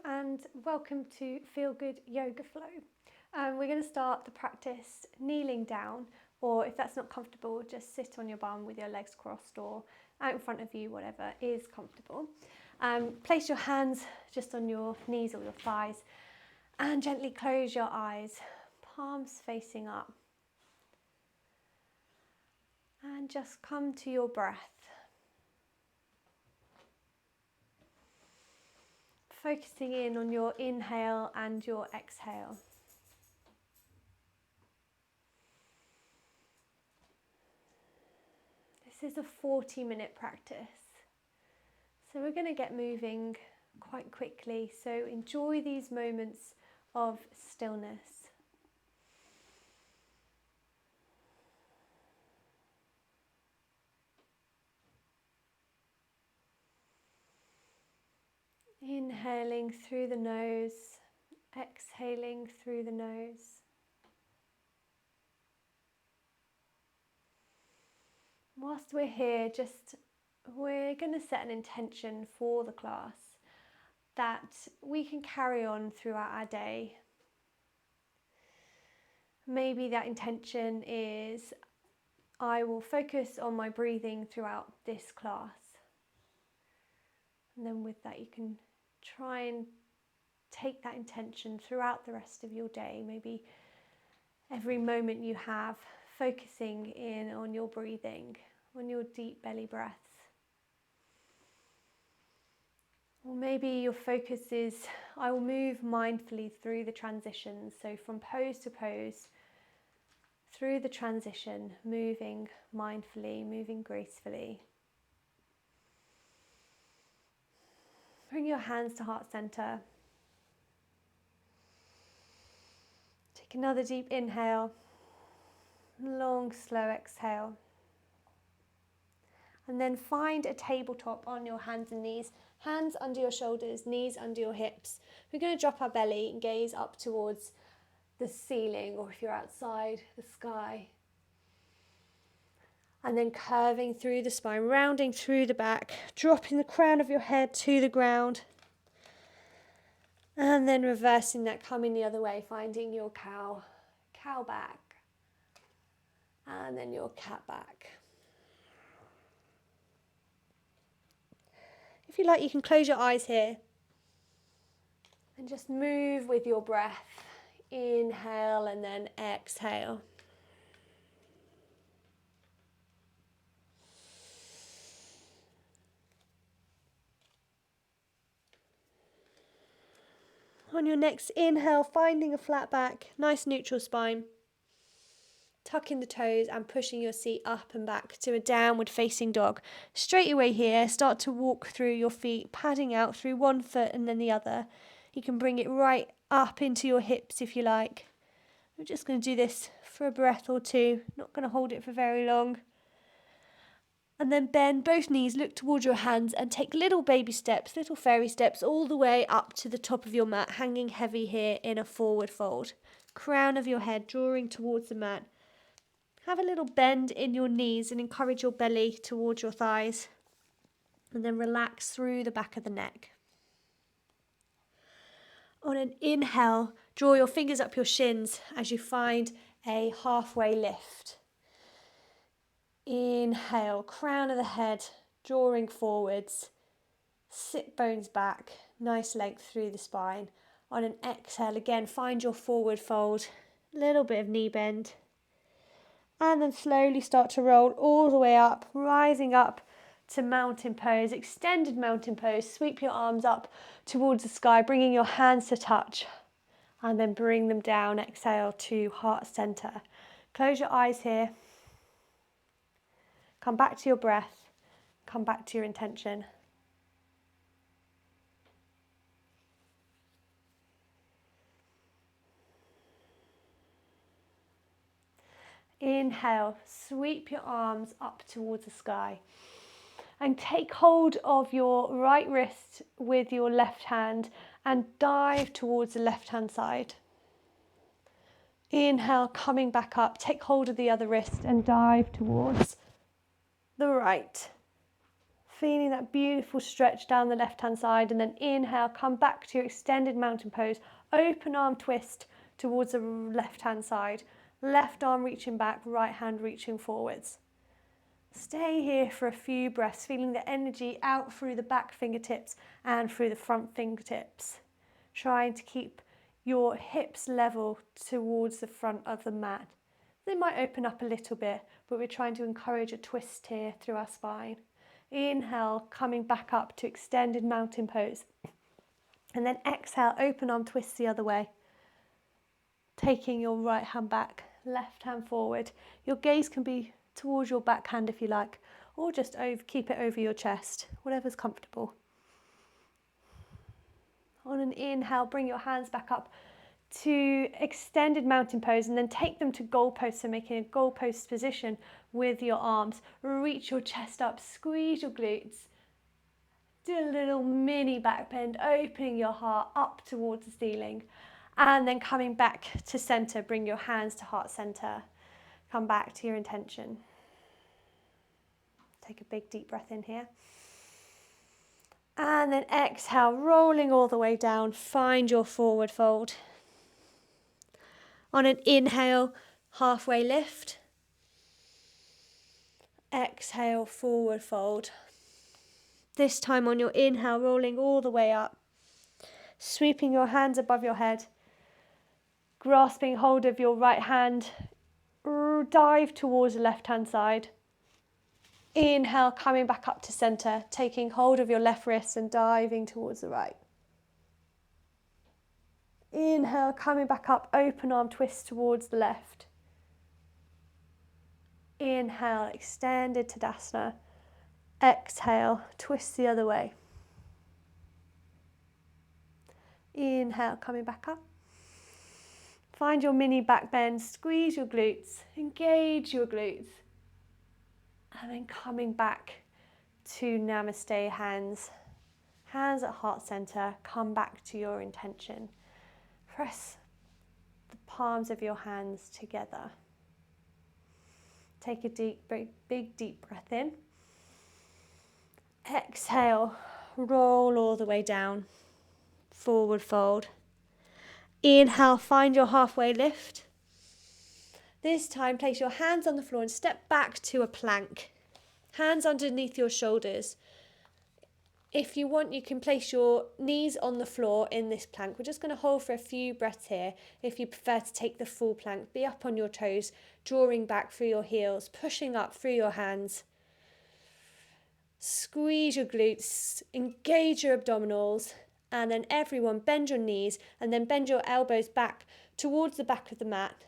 Hello and welcome to Feel Good Yoga Flow. We're going to start the practice kneeling down, or if that's not comfortable, just sit on your bum with your legs crossed or out in front of you, whatever is comfortable. Place your hands just on your knees or your thighs and gently close your eyes, palms facing up. And just come to your breath. Focusing in on your inhale and your exhale. This is a 40-minute practice, so we're going to get moving quite quickly, so enjoy these moments of stillness. Inhaling through the nose, exhaling through the nose. Whilst we're here, we're going to set an intention for the class that we can carry on throughout our day. Maybe that intention is, I will focus on my breathing throughout this class. And then with that you can try and take that intention throughout the rest of your day. Maybe every moment you have, focusing in on your breathing, on your deep belly breaths. Or maybe your focus is, I will move mindfully through the transitions. So from pose to pose, through the transition, moving mindfully, moving gracefully. Bring your hands to heart center. Take another deep inhale, long, slow exhale. And then find a tabletop on your hands and knees, hands under your shoulders, knees under your hips. We're going to drop our belly and gaze up towards the ceiling, or if you're outside, the sky. And then curving through the spine, rounding through the back, dropping the crown of your head to the ground. And then reversing that, coming the other way, finding your cow back. And then your cat back. If you like, you can close your eyes here and just move with your breath. Inhale and then exhale. On your next inhale, finding a flat back, nice neutral spine. Tucking the toes and pushing your seat up and back to a downward facing dog. Straight away here, start to walk through your feet, padding out through one foot and then the other. You can bring it right up into your hips if you like. We're just going to do this for a breath or two, not going to hold it for very long. And then bend both knees, look towards your hands and take little baby steps, little fairy steps all the way up to the top of your mat, hanging heavy here in a forward fold. Crown of your head drawing towards the mat. Have a little bend in your knees and encourage your belly towards your thighs. And then relax through the back of the neck. On an inhale, draw your fingers up your shins as you find a halfway lift. Inhale, crown of the head, drawing forwards. Sit bones back, nice length through the spine. On an exhale, again, find your forward fold. Little bit of knee bend. And then slowly start to roll all the way up, rising up to mountain pose, extended mountain pose. Sweep your arms up towards the sky, bringing your hands to touch. And then bring them down, exhale to heart center. Close your eyes here. Come back to your breath. Come back to your intention. Inhale, sweep your arms up towards the sky and take hold of your right wrist with your left hand and dive towards the left hand side. Inhale, coming back up, take hold of the other wrist and dive towards the right. Feeling that beautiful stretch down the left-hand side, and then inhale, come back to your extended mountain pose. Open arm twist towards the left-hand side. Left arm reaching back, right hand reaching forwards. Stay here for a few breaths, feeling the energy out through the back fingertips and through the front fingertips. Trying to keep your hips level towards the front of the mat. They might open up a little bit, but we're trying to encourage a twist here through our spine. Inhale, coming back up to extended mountain pose. And then exhale, open arm twist the other way. Taking your right hand back, left hand forward. Your gaze can be towards your back hand if you like, or just keep it over your chest, whatever's comfortable. On an inhale, bring your hands back up to extended mountain pose, and then take them to goalpost, so making a goalpost position with your arms. Reach your chest up, squeeze your glutes. Do a little mini back bend, opening your heart up towards the ceiling. And then coming back to center, bring your hands to heart center. Come back to your intention. Take a big deep breath in here. And then exhale, rolling all the way down. Find your forward fold. On an inhale, halfway lift. Exhale, forward fold. This time on your inhale, rolling all the way up. Sweeping your hands above your head. Grasping hold of your right hand. Dive towards the left-hand side. Inhale, coming back up to center. Taking hold of your left wrist and diving towards the right. Inhale, coming back up, open arm twist towards the left. Inhale, extended Tadasana. Exhale, twist the other way. Inhale, coming back up. Find your mini back bend, squeeze your glutes, engage your glutes. And then coming back to Namaste hands. Hands at heart center, come back to your intention. Press the palms of your hands together. Take a big deep breath in. Exhale, roll all the way down. Forward fold. Inhale, find your halfway lift. This time, place your hands on the floor and step back to a plank. Hands underneath your shoulders. If you want, you can place your knees on the floor in this plank. We're just going to hold for a few breaths here. If you prefer to take the full plank, be up on your toes, drawing back through your heels, pushing up through your hands. Squeeze your glutes, engage your abdominals, and then everyone bend your knees and then bend your elbows back towards the back of the mat.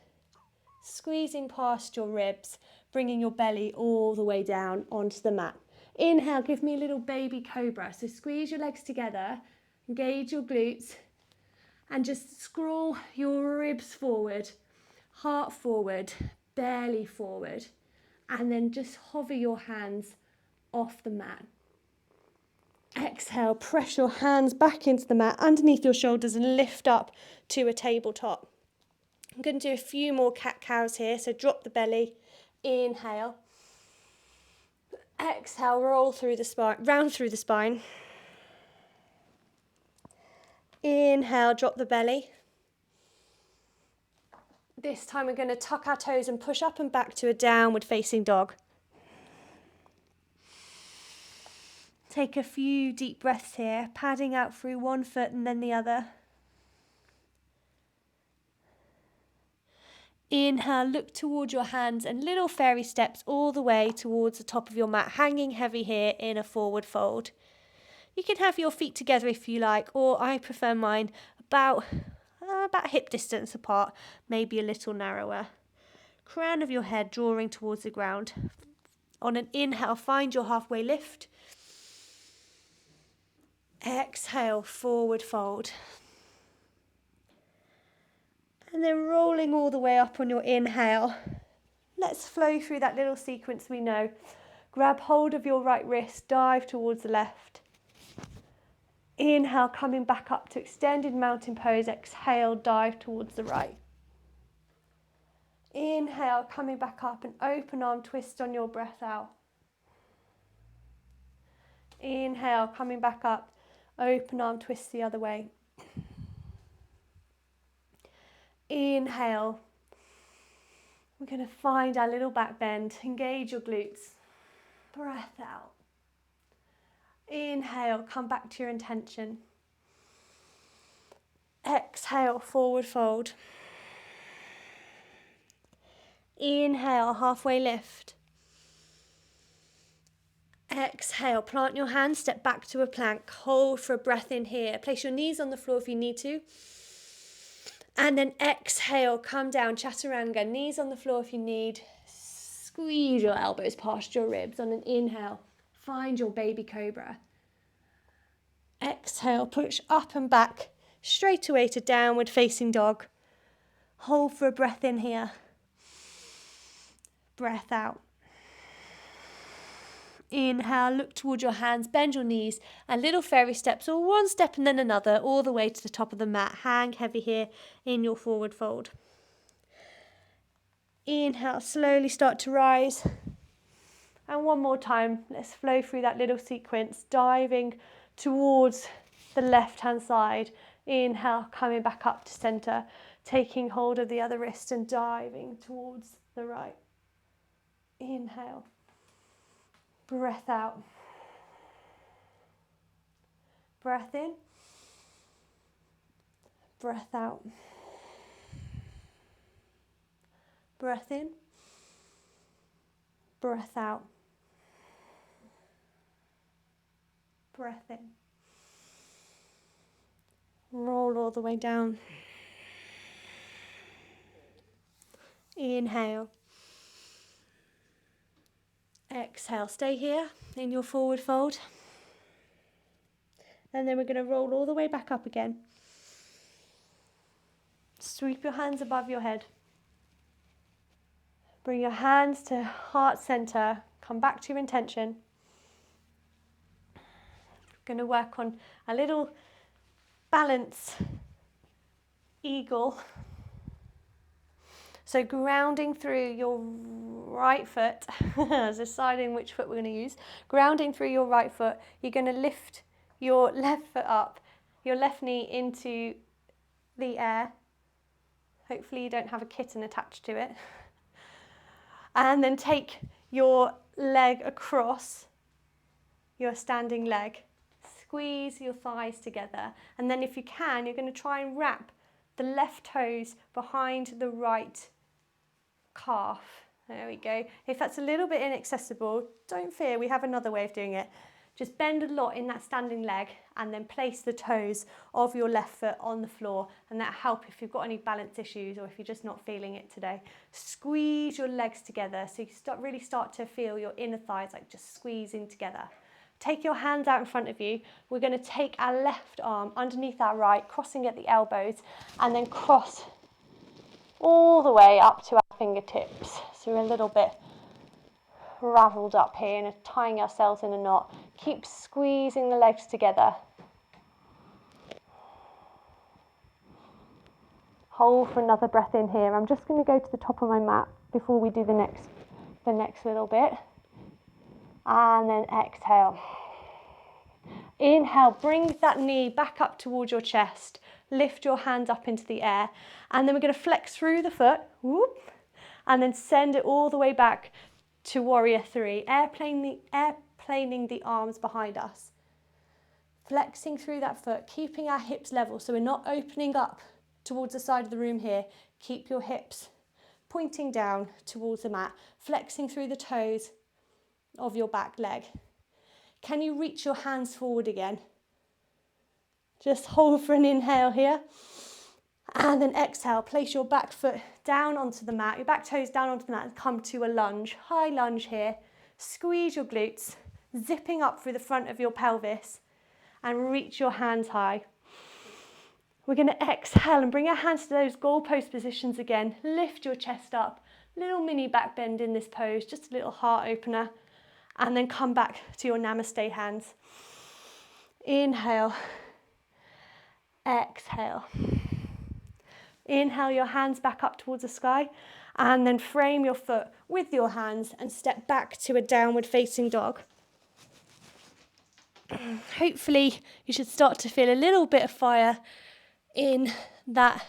Squeezing past your ribs, bringing your belly all the way down onto the mat. Inhale, give me a little baby cobra. So squeeze your legs together, engage your glutes, and just scroll your ribs forward, heart forward, belly forward, and then just hover your hands off the mat. Exhale, press your hands back into the mat underneath your shoulders and lift up to a tabletop. I'm going to do a few more cat-cows here, so drop the belly, inhale. Exhale, roll through the spine, round through the spine. Inhale, drop the belly. This time we're going to tuck our toes and push up and back to a downward facing dog. Take a few deep breaths here, padding out through one foot and then the other. Inhale, look towards your hands and little fairy steps all the way towards the top of your mat, hanging heavy here in a forward fold. You can have your feet together if you like, or I prefer mine about hip distance apart, maybe a little narrower. Crown of your head drawing towards the ground. On an inhale, find your halfway lift. Exhale, forward fold. And then rolling all the way up on your inhale. Let's flow through that little sequence we know. Grab hold of your right wrist, dive towards the left. Inhale, coming back up to extended mountain pose. Exhale, dive towards the right. Inhale, coming back up and open arm twist on your breath out. Inhale, coming back up. Open arm twist the other way. Inhale. We're going to find our little back bend. Engage your glutes. Breath out. Inhale, come back to your intention. Exhale, forward fold. Inhale, halfway lift. Exhale, plant your hands, step back to a plank. Hold for a breath in here. Place your knees on the floor if you need to. And then exhale, come down, chaturanga. Knees on the floor if you need. Squeeze your elbows past your ribs on an inhale. Find your baby cobra. Exhale, push up and back, straight away to downward facing dog. Hold for a breath in here. Breath out. Inhale, look towards your hands, bend your knees, and little fairy steps, or one step and then another, all the way to the top of the mat. Hang heavy here in your forward fold. Inhale, slowly start to rise. And one more time, let's flow through that little sequence, diving towards the left-hand side. Inhale, coming back up to center, taking hold of the other wrist and diving towards the right. Inhale. Breath out. Breath in. Breath out. Breath in. Breath out. Breath in. Roll all the way down. Inhale. Exhale. Stay here in your forward fold. And then we're going to roll all the way back up again. Sweep your hands above your head. Bring your hands to heart center. Come back to your intention. We're going to work on a little balance eagle. So grounding through your right foot, deciding which foot we're going to use. Grounding through your right foot, you're going to lift your left foot up, your left knee into the air. Hopefully you don't have a kitten attached to it. And then take your leg across your standing leg. Squeeze your thighs together. And then if you can, you're going to try and wrap the left toes behind the right calf. There we go. If that's a little bit inaccessible, don't fear, we have another way of doing it. Just bend a lot in that standing leg and then place the toes of your left foot on the floor, and that'll help if you've got any balance issues or if you're just not feeling it today. Squeeze your legs together so you really start to feel your inner thighs like just squeezing together. Take your hands out in front of you. We're going to take our left arm underneath our right, crossing at the elbows, and then cross all the way up to our fingertips. So we're a little bit raveled up here and tying ourselves in a knot. Keep squeezing the legs together. Hold for another breath in here. I'm just going to go to the top of my mat before we do the next little bit. And then exhale. Inhale, bring that knee back up towards your chest. Lift your hand up into the air. And then we're going to flex through the foot. Whoop, and then send it all the way back to warrior three. Airplaning the arms behind us. Flexing through that foot, keeping our hips level so we're not opening up towards the side of the room here. Keep your hips pointing down towards the mat. Flexing through the toes of your back leg. Can you reach your hands forward again? Just hold for an inhale here. And then exhale, place your back foot down onto the mat, your back toes down onto the mat, and come to a lunge. High lunge here. Squeeze your glutes, zipping up through the front of your pelvis, and reach your hands high. We're going to exhale and bring our hands to those goalpost positions again. Lift your chest up. Little mini back bend in this pose, just a little heart opener. And then come back to your namaste hands. Inhale. Exhale. Inhale your hands back up towards the sky, and then frame your foot with your hands and step back to a downward facing dog. Hopefully you should start to feel a little bit of fire in that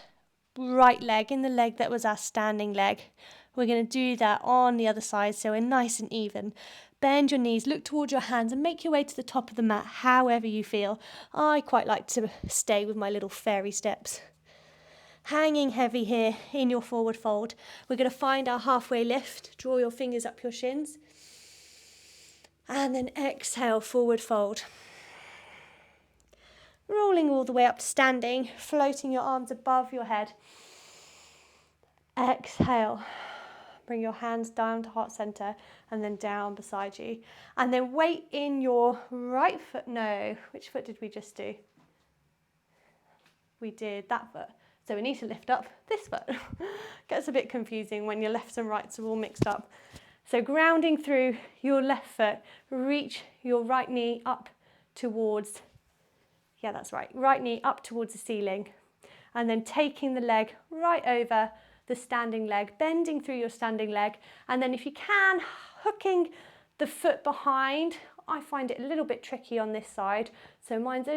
right leg, in the leg that was our standing leg. We're going to do that on the other side so we're nice and even. Bend your knees, look towards your hands and make your way to the top of the mat however you feel. I quite like to stay with my little fairy steps. Hanging heavy here in your forward fold. We're going to find our halfway lift. Draw your fingers up your shins. And then exhale, forward fold. Rolling all the way up to standing, floating your arms above your head. Exhale. Bring your hands down to heart center and then down beside you. And then weight in your right foot. No, which foot did we just do? We did that foot. So we need to lift up this foot. Gets a bit confusing when your lefts and rights are all mixed up. So grounding through your left foot, reach your right knee up towards, yeah, that's right, right knee up towards the ceiling. And then taking the leg right over the standing leg, bending through your standing leg. And then if you can, hooking the foot behind. I find it a little bit tricky on this side. So mine's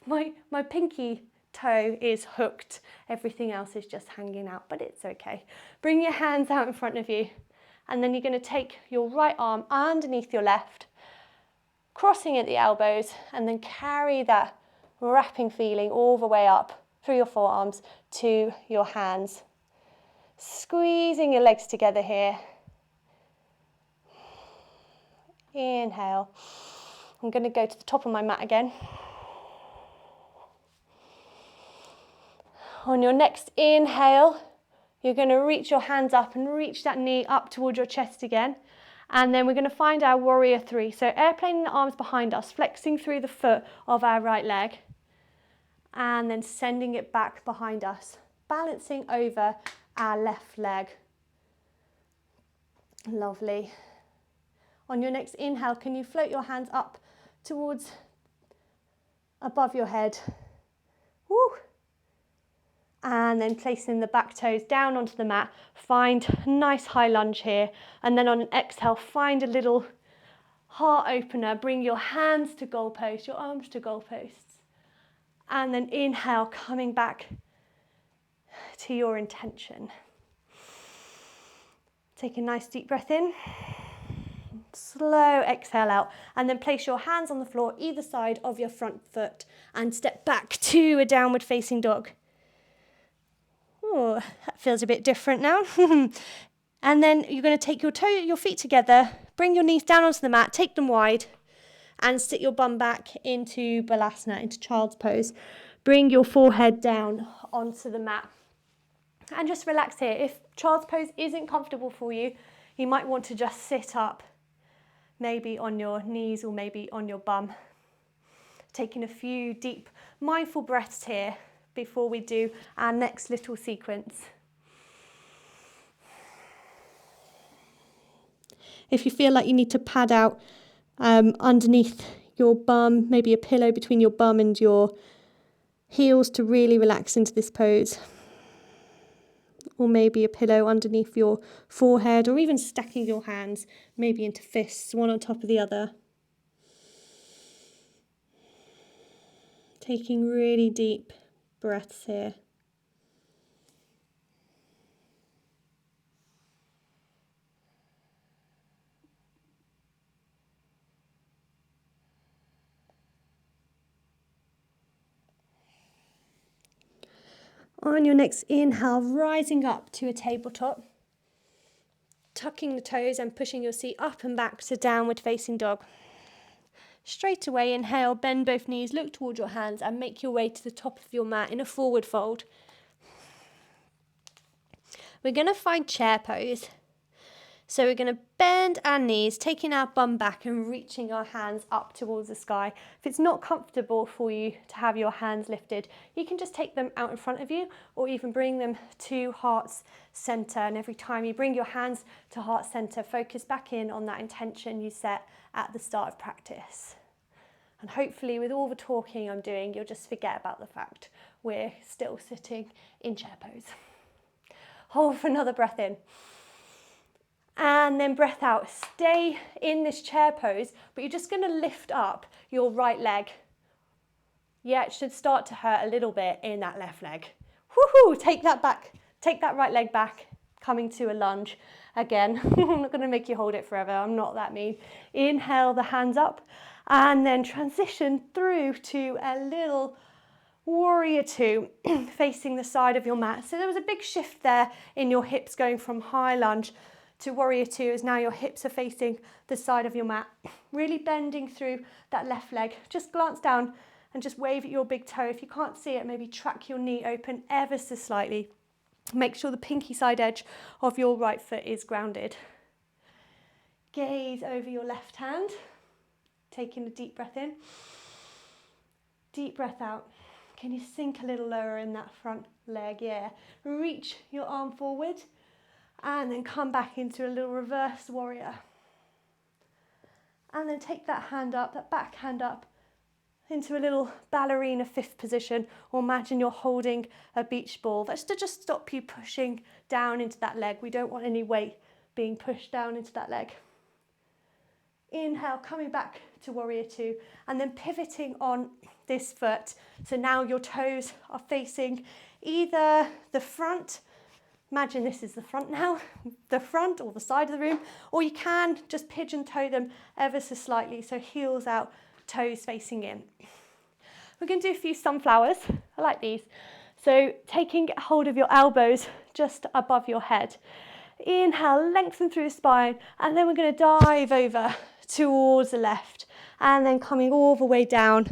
my pinky toe is hooked. Everything else is just hanging out, but it's okay. Bring your hands out in front of you. And then you're going to take your right arm underneath your left, crossing at the elbows, and then carry that wrapping feeling all the way up through your forearms to your hands. Squeezing your legs together here. Inhale. I'm going to go to the top of my mat again. On your next inhale, you're going to reach your hands up and reach that knee up towards your chest again. And then we're going to find our warrior three. So airplaning the arms behind us, flexing through the foot of our right leg. And then sending it back behind us, balancing over our left leg. Lovely. On your next inhale, can you float your hands up towards above your head? Woo! And then placing the back toes down onto the mat, find a nice high lunge here. And then on an exhale, find a little heart opener. Bring your hands to goalposts, your arms to goalposts. And then inhale, coming back to your intention. Take a nice deep breath in. Slow exhale out. And then place your hands on the floor, either side of your front foot. And step back to a downward facing dog. Oh, that feels a bit different now. And then you're going to take your feet together, bring your knees down onto the mat, take them wide, and sit your bum back into balasana, into child's pose. Bring your forehead down onto the mat. And just relax here. If child's pose isn't comfortable for you, you might want to just sit up, maybe on your knees or maybe on your bum. Taking a few deep, mindful breaths here before we do our next little sequence. If you feel like you need to pad out underneath your bum, maybe a pillow between your bum and your heels to really relax into this pose. Or maybe a pillow underneath your forehead, or even stacking your hands maybe into fists, one on top of the other. Taking really deep breaths here. On your next inhale, rising up to a tabletop, tucking the toes and pushing your seat up and back to downward facing dog. Straight away, inhale, bend both knees, look towards your hands and make your way to the top of your mat in a forward fold. We're going to find chair pose. So we're going to bend our knees, taking our bum back and reaching our hands up towards the sky. If it's not comfortable for you to have your hands lifted, you can just take them out in front of you or even bring them to heart's center. And every time you bring your hands to heart center, focus back in on that intention you set at the start of practice. And hopefully with all the talking I'm doing, you'll just forget about the fact we're still sitting in chair pose. Hold for another breath in. And then breath out. Stay in this chair pose, but you're just going to lift up your right leg. Yeah, it should start to hurt a little bit in that left leg. Woohoo! Take that back. Take that right leg back, coming to a lunge. Again, I'm not going to make you hold it forever. I'm not that mean. Inhale the hands up and then transition through to a little warrior two facing the side of your mat. So there was a big shift there in your hips going from high lunge to warrior two as now your hips are facing the side of your mat. Really bending through that left leg. Just glance down and just wave at your big toe. If you can't see it, maybe track your knee open ever so slightly. Make sure the pinky side edge of your right foot is grounded. Gaze over your left hand, taking a deep breath in. Deep breath out. Can you sink a little lower in that front leg? Yeah. Reach your arm forward and then come back into a little reverse warrior. And then take that hand up, that back hand up, into a little ballerina fifth position, or imagine you're holding a beach ball. That's to just stop you pushing down into that leg. We don't want any weight being pushed down into that leg. Inhale, coming back to warrior two, and then pivoting on this foot. So now your toes are facing either the front, imagine this is the front now, the front or the side of the room, or you can just pigeon toe them ever so slightly, so heels out, toes facing in. We're going to do a few sunflowers. I like these. So taking hold of your elbows just above your head. Inhale, lengthen through the spine, and then we're going to dive over towards the left, and then coming all the way down.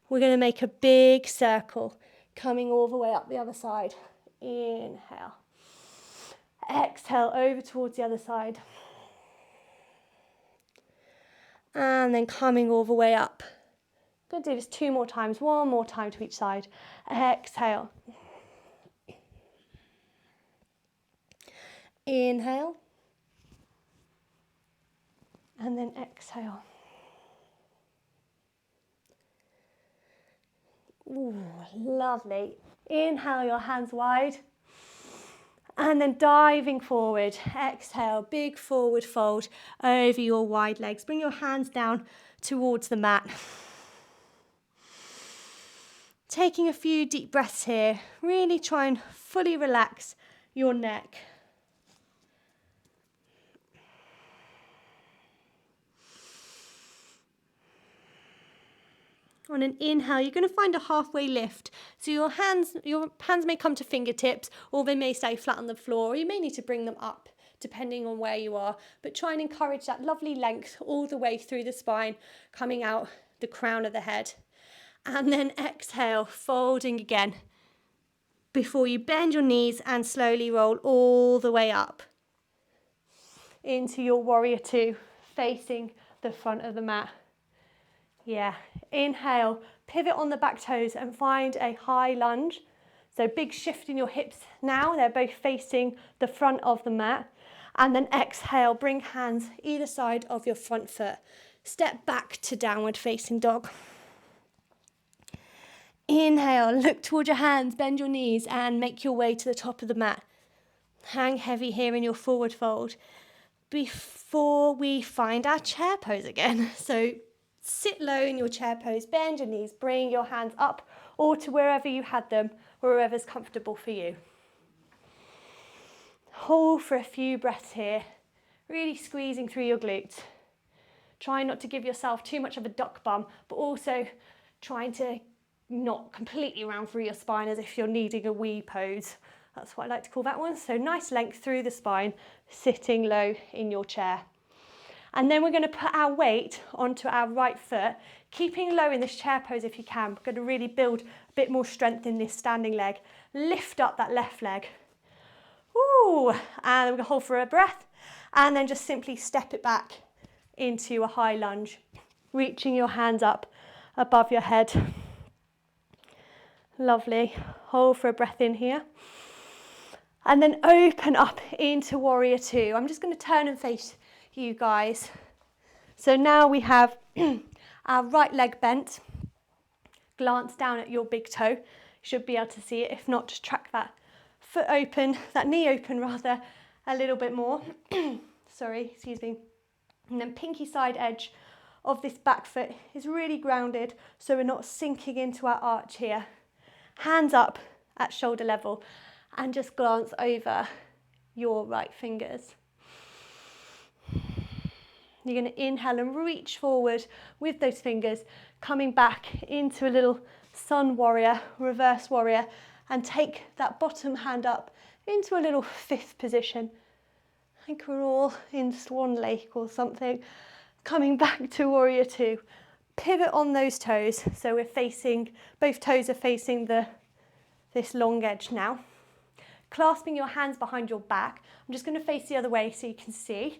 We're going to make a big circle, coming all the way up the other side. Inhale. Exhale, over towards the other side. And then coming all the way up. I'm going to do this 2 more times, 1 more time to each side. Exhale. Inhale. And then exhale. Ooh, lovely. Inhale your hands wide. And then diving forward. Exhale, big forward fold over your wide legs. Bring your hands down towards the mat. Taking a few deep breaths here. Really try and fully relax your neck. On an inhale, you're going to find a halfway lift. So your hands may come to fingertips, or they may stay flat on the floor, or you may need to bring them up depending on where you are. But try and encourage that lovely length all the way through the spine, coming out the crown of the head. And then exhale, folding again before you bend your knees and slowly roll all the way up into your warrior two, facing the front of the mat. Yeah, inhale, pivot on the back toes and find a high lunge. So big shift in your hips now, they're both facing the front of the mat. And then exhale, bring hands either side of your front foot. Step back to downward facing dog. Inhale, look toward your hands, bend your knees and make your way to the top of the mat. Hang heavy here in your forward fold before we find our chair pose again. So sit low in your chair pose, bend your knees, bring your hands up or to wherever you had them, wherever's comfortable for you. Hold for a few breaths here, really squeezing through your glutes. Try not to give yourself too much of a duck bum, but also trying to not completely round through your spine as if you're needing a wee pose. That's what I like to call that one. So nice length through the spine, sitting low in your chair. And then we're going to put our weight onto our right foot, keeping low in this chair pose if you can. We're going to really build a bit more strength in this standing leg. Lift up that left leg. Ooh, and we're going to hold for a breath and then just simply step it back into a high lunge, reaching your hands up above your head. Lovely. Hold for a breath in here. And then open up into warrior two. I'm just going to turn and face you guys. So now we have our right leg bent. Glance down at your big toe. You should be able to see it. If not, just track that foot open, that knee open rather, a little bit more. excuse me. And then pinky side edge of this back foot is really grounded, so we're not sinking into our arch here. Hands up at shoulder level and just glance over your right fingers. You're going to inhale and reach forward with those fingers, coming back into a little sun warrior, reverse warrior, and take that bottom hand up into a little fifth position. I think we're all in Swan Lake or something. Coming back to warrior two. Pivot on those toes, so we're facing, both toes are facing this long edge now. Clasping your hands behind your back. I'm just going to face the other way so you can see.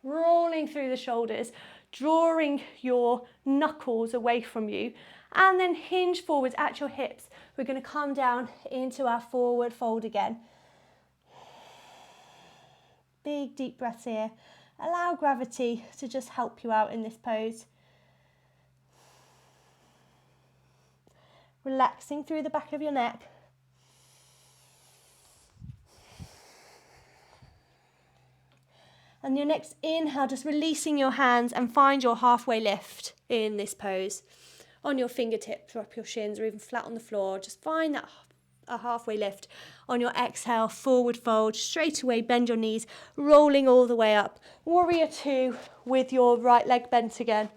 Rolling through the shoulders, drawing your knuckles away from you, and then hinge forwards at your hips. We're going to come down into our forward fold again. Big deep breaths here. Allow gravity to just help you out in this pose. Relaxing through the back of your neck. And your next inhale, just releasing your hands and find your halfway lift in this pose. On your fingertips or up your shins or even flat on the floor, just find that a halfway lift. On your exhale, forward fold, straight away bend your knees, rolling all the way up. Warrior two with your right leg bent again.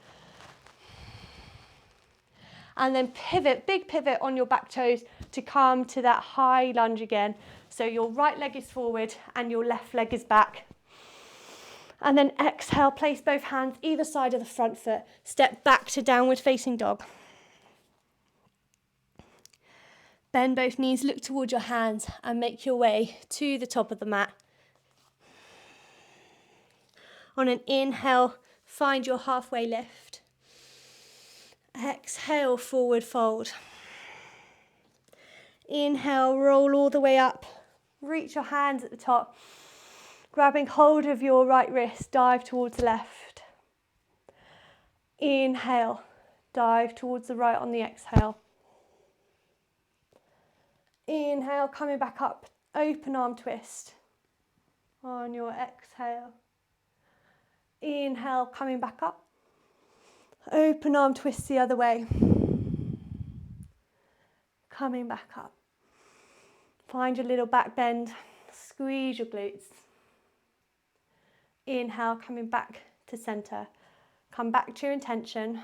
And then pivot, big pivot on your back toes to come to that high lunge again. So your right leg is forward and your left leg is back. And then exhale, place both hands either side of the front foot. Step back to downward facing dog. Bend both knees, look towards your hands and make your way to the top of the mat. On an inhale, find your halfway lift. Exhale, forward fold. Inhale, roll all the way up. Reach your hands at the top. Grabbing hold of your right wrist, dive towards the left. Inhale, dive towards the right on the exhale. Inhale, coming back up, open arm twist on your exhale. Inhale, coming back up, open arm twist the other way. Coming back up. Find your little back bend, squeeze your glutes. Inhale, coming back to center. Come back to your intention.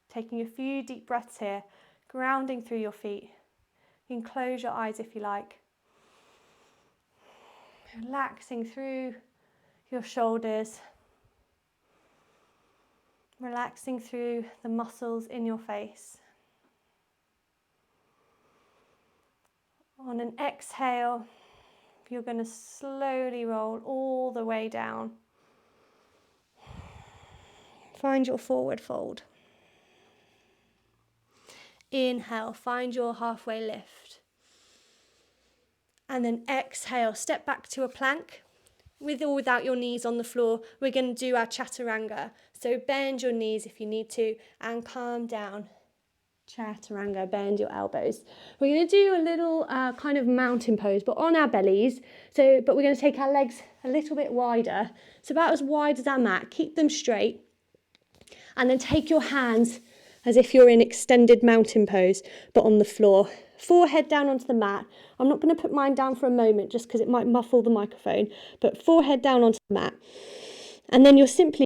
Taking a few deep breaths here, grounding through your feet. You can close your eyes if you like. Relaxing through your shoulders. Relaxing through the muscles in your face. On an exhale, you're going to slowly roll all the way down. Find your forward fold. Inhale, find your halfway lift. And then exhale, step back to a plank. With or without your knees on the floor, we're going to do our chaturanga. So bend your knees if you need to and calm down. Chaturanga, bend your elbows. We're going to do a little kind of mountain pose, but on our bellies. But we're going to take our legs a little bit wider. So about as wide as our mat. Keep them straight. And then take your hands as if you're in extended mountain pose, but on the floor. Forehead down onto the mat. I'm not going to put mine down for a moment just because it might muffle the microphone, but forehead down onto the mat. And then you'll simply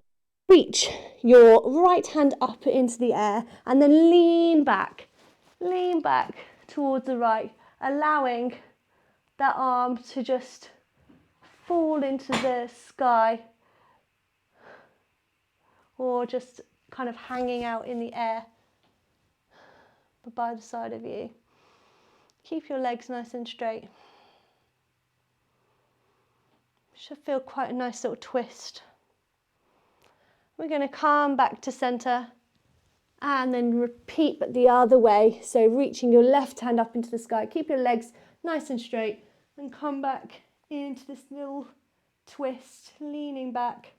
reach your right hand up into the air and then lean back towards the right, allowing that arm to just fall into the sky or just kind of hanging out in the air by the side of you. Keep your legs nice and straight. Should feel quite a nice little twist. We're going to come back to center and then repeat but the other way. So reaching your left hand up into the sky. Keep your legs nice and straight and come back into this little twist, leaning back.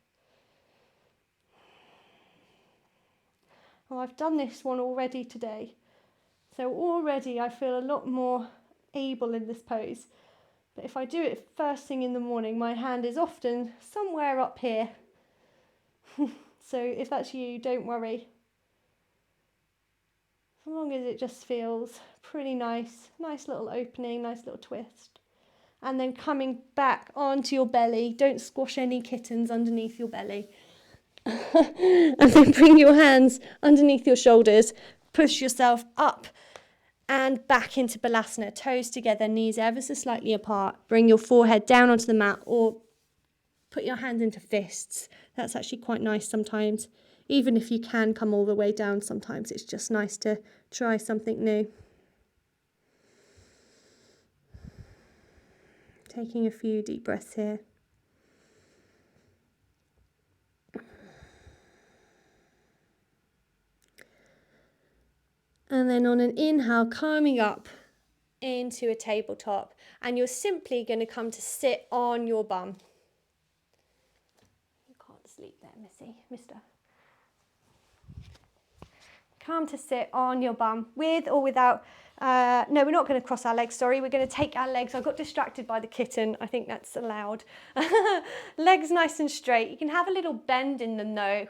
Well, I've done this one already today. So already I feel a lot more able in this pose. But if I do it first thing in the morning, my hand is often somewhere up here. So if that's you, don't worry. As long as it just feels pretty nice, nice little opening, nice little twist. And then coming back onto your belly, don't squash any kittens underneath your belly. And then bring your hands underneath your shoulders, push yourself up and back into Balasana, toes together, knees ever so slightly apart. Bring your forehead down onto the mat or put your hands into fists. That's actually quite nice sometimes. Even if you can come all the way down, sometimes it's just nice to try something new. Taking a few deep breaths here. And then on an inhale, coming up into a tabletop. And you're simply going to come to sit on your bum. You can't sleep there, mister. Come to sit on your bum with or without. No, we're not going to cross our legs, sorry. We're going to take our legs. I got distracted by the kitten. I think that's allowed. Legs nice and straight. You can have a little bend in them though,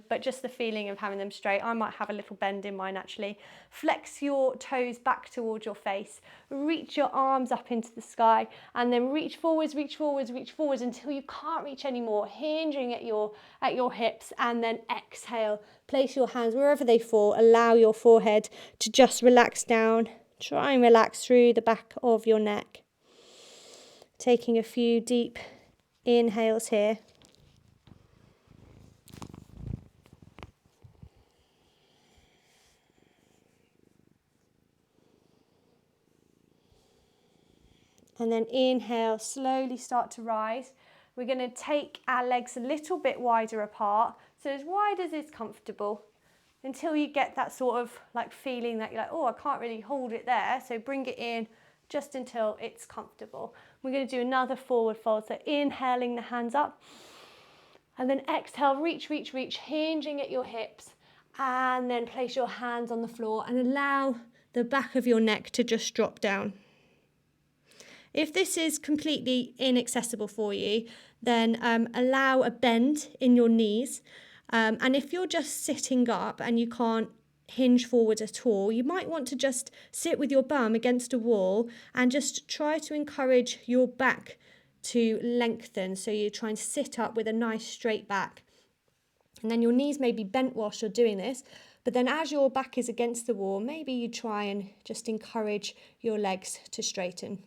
but just the feeling of having them straight. I might have a little bend in mine actually. Flex your toes back towards your face. Reach your arms up into the sky and then reach forwards until you can't reach anymore, hinging at your hips, and then exhale. Place your hands wherever they fall. Allow your forehead to just relax down. Try and relax through the back of your neck. Taking a few deep inhales here. And then inhale, slowly start to rise. We're going to take our legs a little bit wider apart, so as wide as is comfortable, until you get that sort of like feeling that you're like, oh, I can't really hold it there. So bring it in just until it's comfortable. We're going to do another forward fold. So inhaling the hands up, and then exhale, reach, hinging at your hips, and then place your hands on the floor and allow the back of your neck to just drop down. If this is completely inaccessible for you, then allow a bend in your knees. And if you're just sitting up and you can't hinge forward at all, you might want to just sit with your bum against a wall and just try to encourage your back to lengthen. So you're trying to sit up with a nice straight back. And then your knees may be bent whilst you're doing this, but then as your back is against the wall, maybe you try and just encourage your legs to straighten.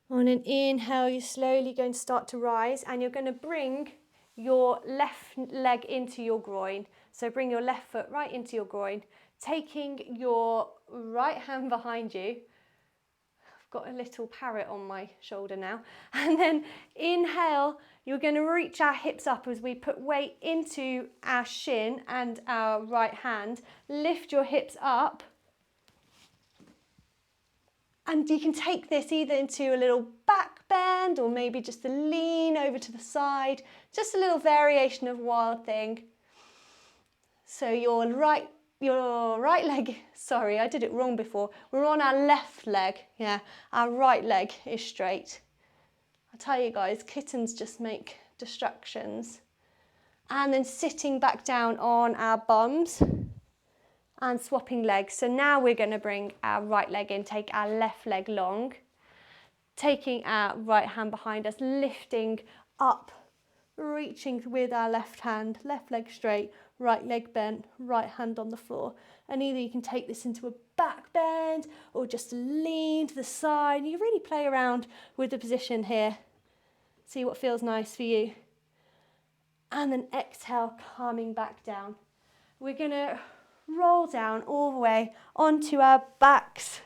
On an inhale, you're slowly going to start to rise, and you're going to bring your left leg into your groin. So bring your left foot right into your groin, taking your right hand behind you. I've got a little parrot on my shoulder now. And then inhale, you're going to reach our hips up as we put weight into our shin and our right hand. Lift your hips up. And you can take this either into a little back bend or maybe just a lean over to the side, just a little variation of wild thing. So your right leg, sorry, I did it wrong before. We're on our left leg, yeah, our right leg is straight. I tell you guys, kittens just make distractions. And then sitting back down on our bums. And swapping legs. So now we're going to bring our right leg in, take our left leg long, taking our right hand behind us, lifting up, reaching with our left hand, left leg straight, right leg bent, right hand on the floor. And either you can take this into a back bend or just lean to the side. You really play around with the position here. See what feels nice for you. And then exhale, coming back down. We're going to roll down all the way onto our backs,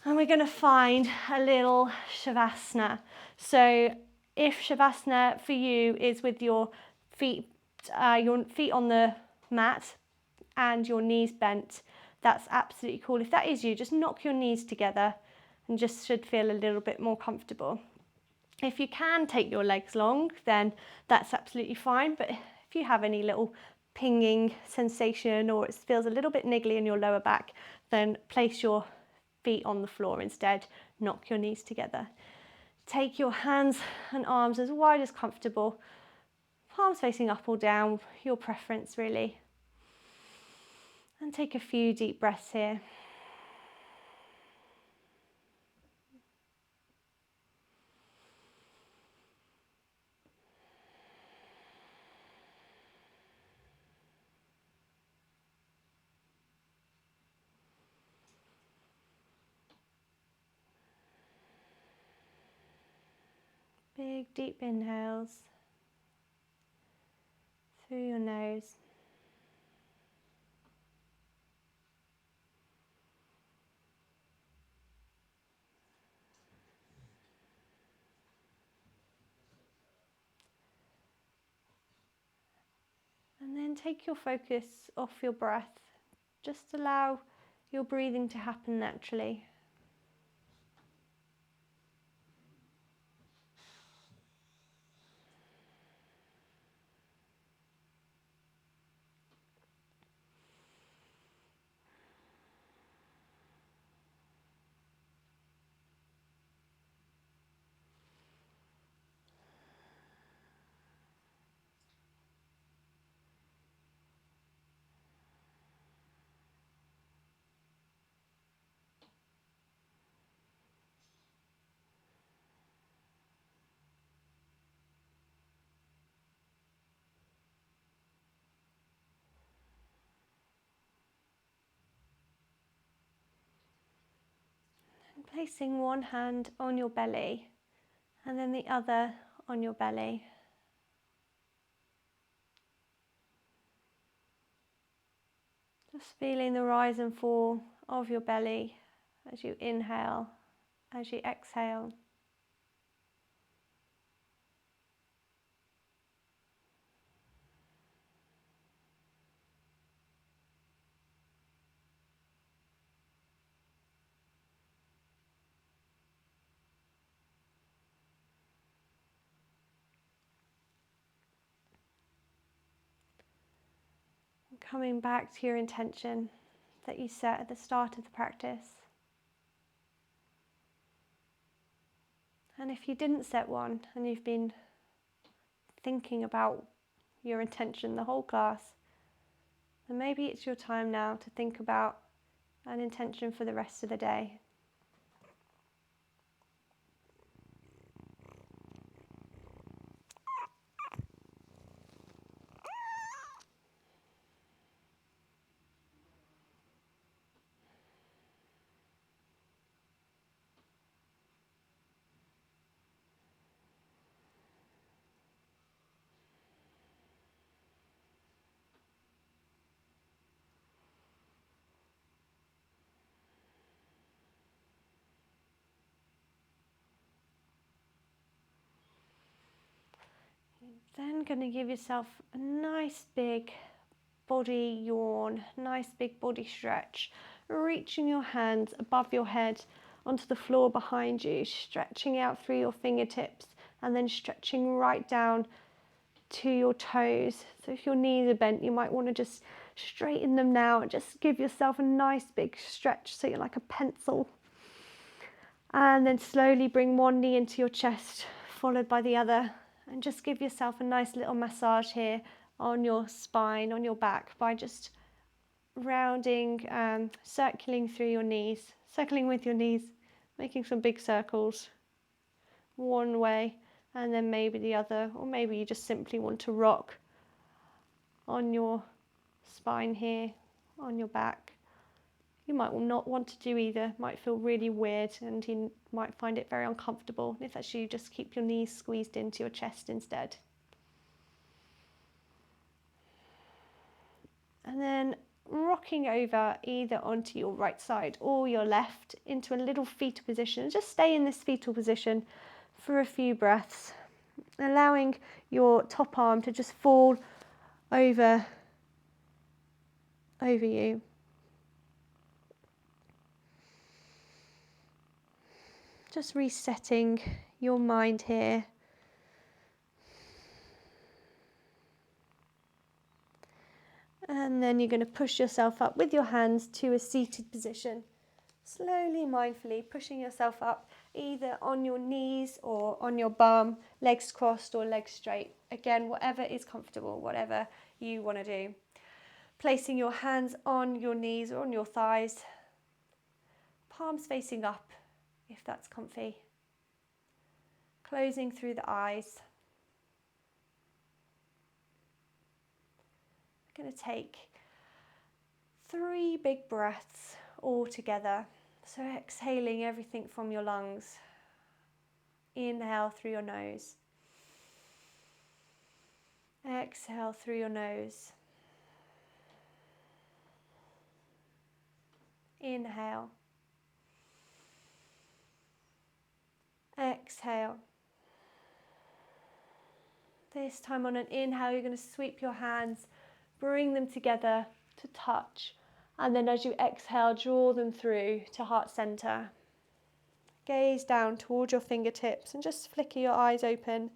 and we're going to find a little Shavasana. So if Shavasana for you is with your feet on the mat and your knees bent, that's absolutely cool. If that is you, just knock your knees together and just should feel a little bit more comfortable. If you can take your legs long, then that's absolutely fine, but if you have any little pinging sensation, or it feels a little bit niggly in your lower back, then place your feet on the floor instead. Knock your knees together. Take your hands and arms as wide as comfortable, palms facing up or down, your preference really. And take a few deep breaths here. Big deep inhales through your nose. And then take your focus off your breath. Just allow your breathing to happen naturally. And placing one hand on your belly and then the other on your belly. Just feeling the rise and fall of your belly as you inhale, as you exhale. And coming back to your intention that you set at the start of the practice. And if you didn't set one and you've been thinking about your intention the whole class, then maybe it's your time now to think about an intention for the rest of the day. Then going to give yourself a nice big body yawn, nice big body stretch, reaching your hands above your head onto the floor behind you, stretching out through your fingertips and then stretching right down to your toes. So if your knees are bent, you might want to just straighten them now and just give yourself a nice big stretch so you're like a pencil. And then slowly bring one knee into your chest, followed by the other. And just give yourself a nice little massage here on your spine, on your back, by just rounding, circling through your knees, circling with your knees, making some big circles one way and then maybe the other, or maybe you just simply want to rock on your spine here, on your back. You might not want to do either, might feel really weird and you might find it very uncomfortable. If actually you just keep your knees squeezed into your chest instead. And then rocking over either onto your right side or your left into a little fetal position. Just stay in this fetal position for a few breaths, allowing your top arm to just fall over you. Just resetting your mind here. And then you're going to push yourself up with your hands to a seated position. Slowly, mindfully pushing yourself up either on your knees or on your bum, legs crossed or legs straight. Again, whatever is comfortable, whatever you want to do. Placing your hands on your knees or on your thighs, palms facing up if that's comfy. Closing through the eyes. I'm going to take 3 big breaths all together. So exhaling everything from your lungs. Inhale through your nose. Exhale through your nose. Inhale. Exhale. This time on an inhale, you're going to sweep your hands, bring them together to touch. And then as you exhale, draw them through to heart center. Gaze down towards your fingertips and just flicker your eyes open.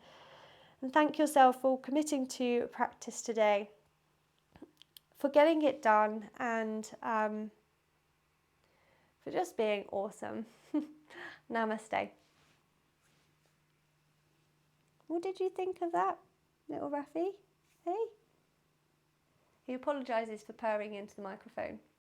And thank yourself for committing to practice today, for getting it done, and for just being awesome. Namaste. What did you think of that, little Rafi? Hey? He apologises for purring into the microphone.